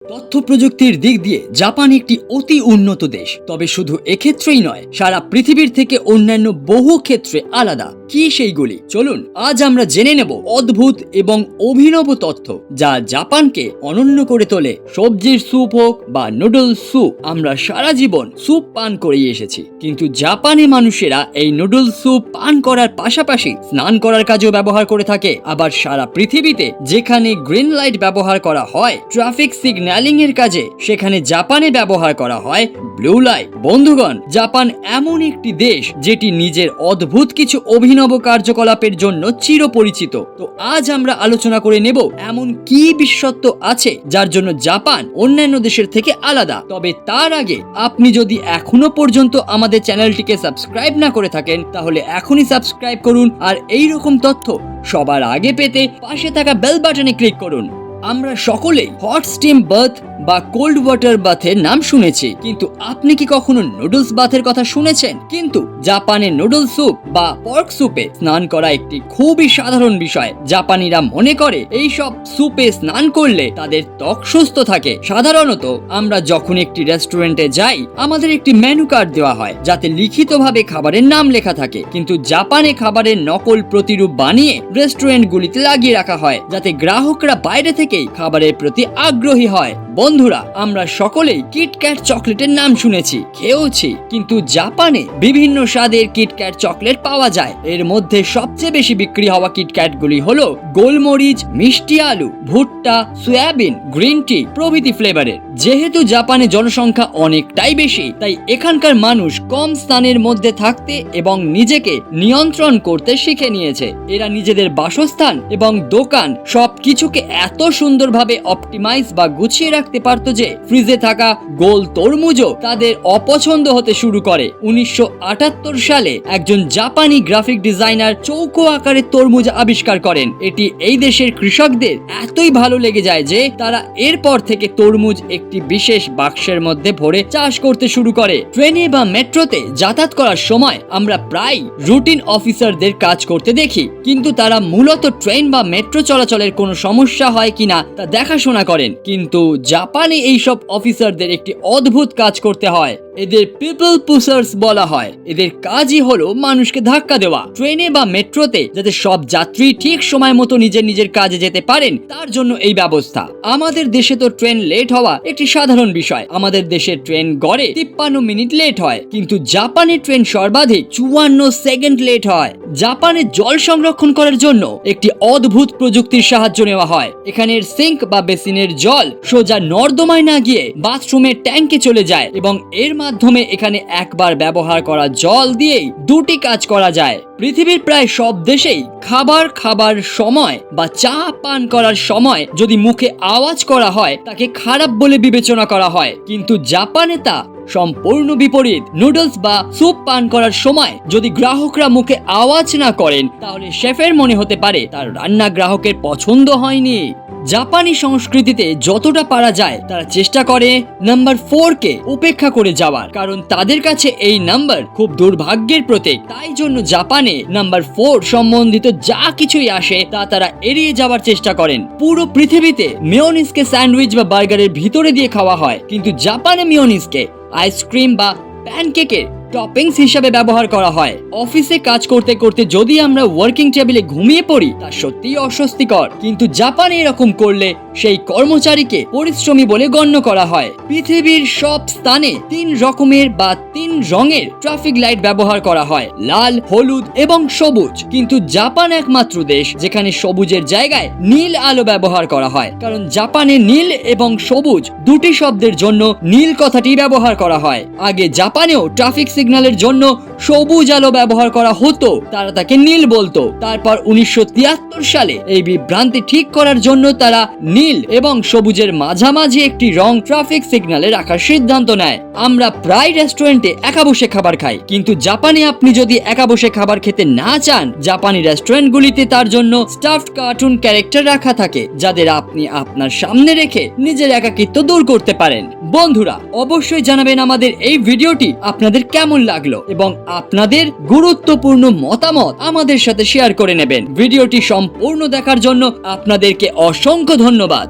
তথ্য প্রযুক্তির দিক দিয়ে জাপান একটি অতি উন্নত দেশ, তবে শুধু এক্ষেত্রেই নয়, সারা পৃথিবীর থেকে অন্যান্য বহু ক্ষেত্রে আলাদা। কি সেইগুলি? চলুন আজ আমরা জেনে নেব অদ্ভুত এবং অভিনব তথ্য যা জাপানকে অনন্য করে তোলে। সবজির স্যুপ হোক বা নুডল স্যুপ, আমরা সারা জীবন স্যুপ পান করেই এসেছি, কিন্তু জাপানে মানুষেরা এই নুডল স্যুপ পান করার পাশাপাশি স্নান করার কাজেও ব্যবহার করে থাকে। আবার সারা পৃথিবীতে যেখানে গ্রিন লাইট ব্যবহার করা হয় ট্রাফিক সিগন্যালিং এর কাজে, সেখানে জাপানে ব্যবহার করা হয় ব্লু লাইট। বন্ধুগণ, জাপান এমন একটি দেশ যেটি নিজের অদ্ভুত কিছু অভিনব কার্যকলাপের জন্য চিরপরিচিত। তো আজ আমরা আলোচনা করে নেব এমন কি বিশেষত্ব আছে যার জন্য জাপান অন্যান্য দেশের থেকে আলাদা। তবে তার আগে আপনি যদি এখনো পর্যন্ত আমাদের চ্যানেলটিকে সাবস্ক্রাইব না করে থাকেন, তাহলে এখনই সাবস্ক্রাইব করুন আর এই রকম তথ্য সবার আগে পেতে পাশে থাকা বেল বাটনে ক্লিক করুন। আমরা সকলেই হট স্টিম বাথ বা কোল্ড ওয়াটার বাথের নাম শুনেছি, কিন্তু আপনি কি কখনো নুডলস বাথের কথা শুনেছেন? কিন্তু জাপানে নুডল স্যুপ বা পর্ক স্যুপে স্নান করা একটি খুবই সাধারণ বিষয়। জাপানিরা মনে করে এই সব স্যুপে স্নান করলে তাদের ত্বক সুস্থ থাকে। সাধারণত আমরা যখন একটি রেস্টুরেন্টে যাই, আমাদের একটি মেনু কার্ড দেওয়া হয় যাতে লিখিতভাবে খাবারের নাম লেখা থাকে, কিন্তু জাপানে খাবারের নকল প্রতিরূপ বানিয়ে রেস্টুরেন্টগুলিতে লাগিয়ে রাখা হয় যাতে গ্রাহকরা বাইরে থেকেই খাবারের প্রতি আগ্রহী হয়। বন্ধুরা, আমরা সকলেই কিটক্যাট চকলেটের নাম শুনেছি, খেয়েওছি, কিন্তু জাপানে বিভিন্ন স্বাদের কিটক্যাট চকলেট পাওয়া যায়। এর মধ্যে সবচেয়ে বেশি বিক্রি হওয়া কিটক্যাট গুলি হলো গোলমরিচ, মিষ্টি আলু, ভুট্টা, সয়াবিন, গ্রিন টি প্রভৃতি ফ্লেভারের। যেহেতু জাপানে জনসংখ্যা অনেকটাই বেশি, তাই এখানকার মানুষ কম স্থানের মধ্যে থাকতে এবং নিজেকে নিয়ন্ত্রণ করতে শিখে নিয়েছে। এরা নিজেদের বাসস্থান এবং দোকান সবকিছুকে এত সুন্দরভাবে অপটিমাইজ বা গুছিয়ে রাখতে পারতো যে ফ্রিজে থাকা গোল তরমুজও তাদের অপছন্দ হতে শুরু করে। 1978 সালে একজন জাপানি গ্রাফিক ডিজাইনার চৌকো আকারের তরমুজ আবিষ্কার করেন। এটি এই দেশের কৃষকদের এতই ভালো লেগে যায় যে তারা এরপর থেকে তরমুজ একটি বিশেষ বাক্সের মধ্যে ভরে চাষ করতে শুরু করে। ট্রেনে বা মেট্রোতে যাতায়াত করার সময় আমরা প্রায় রুটিন অফিসারদের কাজ করতে দেখি, কিন্তু তারা মূলত ট্রেন বা মেট্রো চলাচলের কোনো সমস্যা হয় কিনা তা দেখাশোনা করেন। কিন্তু জাপানে এইসব অফিসারদের একটি অদ্ভুত কাজ করতে হয়। এদের পিপল পুশার্স বলা হয়। এদের কাজই হলো মানুষকে ধাক্কা দেওয়া। ট্রেনে বা মেট্রোতে যাতে সব যাত্রী ঠিক সময় মতো নিজের কাজে যেতে পারেন, তার জন্য এই ব্যবস্থা। আমাদের দেশে তো ট্রেন লেট হওয়া একটি সাধারণ বিষয়। আমাদের দেশে ট্রেন গড়ে 53 মিনিট লেট হয়, কিন্তু জাপানে ট্রেন সর্বাধিক 54 সেকেন্ড লেট হয়। জাপানে জল সংরক্ষণ করার জন্য একটি অদ্ভুত প্রযুক্তির সাহায্য নেওয়া হয়। এখানের সিঙ্ক বা বেসিনের জল সোজা নর্দমায় না গিয়ে বাথরুমের ট্যাঙ্কে চলে যায় এবং এর মাধ্যমে এখানে একবার ব্যবহার করা জল দিয়েই দুটি কাজ করা যায়। পৃথিবীর প্রায় সব দেশেই খাবার সময় বা চা পান করার সময় যদি মুখে আওয়াজ করা হয় তাকে খারাপ বলে বিবেচনা করা হয়, কিন্তু জাপানে তা সম্পূর্ণ বিপরীত। নুডলস বা স্যুপ পান করার সময় যদি গ্রাহকরা মুখে আওয়াজ না করেন, তাহলে শেফের মনে হতে পারে তার রান্না গ্রাহকের পছন্দ হয়নি। জাপানি সংস্কৃতিতে যতটা পারা যায় তারা চেষ্টা করে নাম্বার 4 কে উপেক্ষা করে যাওয়ার, কারণ তাদের কাছে এই নাম্বার খুব দুর্ভাগ্যের প্রতীক। তাই জন্য জাপানে নাম্বার 4 সম্বন্ধিত যা কিছুই আসে তা তারা এড়িয়ে যাওয়ার চেষ্টা করেন। পুরো পৃথিবীতে মেয়োনিজকে স্যান্ডউইচ বা বার্গারের ভিতরে দিয়ে খাওয়া হয়, কিন্তু জাপানে মেয়োনিজকে আইসক্রিম বা প্যানকেকের টপিংস হিসাবে ব্যবহার করা হয়। অফিসে কাজ করতে করতে যদি আমরা ওয়ার্কিং টেবিলে ঘুমিয়ে পড়ি, তা সত্যিই অস্বস্তিকর, কিন্তু জাপানে এরকম করলে সেই কর্মচারীকে পরিশ্রমী বলে গণ্য করা হয়। পৃথিবীর সব স্থানে 3 রকমের বা 3 রঙের ট্রাফিক লাইট ব্যবহার করা হয়, লাল, হলুদ এবং সবুজ, কিন্তু জাপান একমাত্র দেশ যেখানে সবুজের জায়গায় নীল আলো ব্যবহার করা হয়, কারণ জাপানে নীল এবং সবুজ দুটি শব্দের জন্য নীল কথাটি ব্যবহার করা হয়। আগে জাপানেও ট্রাফিক সিগন্যালের জন্য সবুজ আলো ব্যবহার করা হতো, তারা তাকে নীল বলতো। তারপর 1973 সালে এই বিভ্রান্তি ঠিক করার জন্য তারা নীল এবং সবুজের মাঝামাঝি একটি রং ট্রাফিক সিগন্যালে রাখার সিদ্ধান্ত নেয়। আমরা প্রায় রেস্টুরেন্টে একা বসে খাবার খাই, কিন্তু জাপানে আপনি যদি একা বসে খাবার খেতে না চান, জাপানি রেস্টুরেন্টগুলিতে তার জন্য স্টাফড কার্টুন ক্যারেক্টার রাখা থাকে যাদের আপনি আপনার সামনে রেখে নিজের একাকিত্ব দূর করতে পারেন। বন্ধুরা, অবশ্যই জানাবেন আমাদের এই ভিডিওটি আপনাদের কেমন লাগলো এবং আপনাদের গুরুত্বপূর্ণ মতামত আমাদের সাথে শেয়ার করে নেবেন। ভিডিওটি সম্পূর্ণ দেখার জন্য আপনাদেরকে অসংখ্য ধন্যবাদ।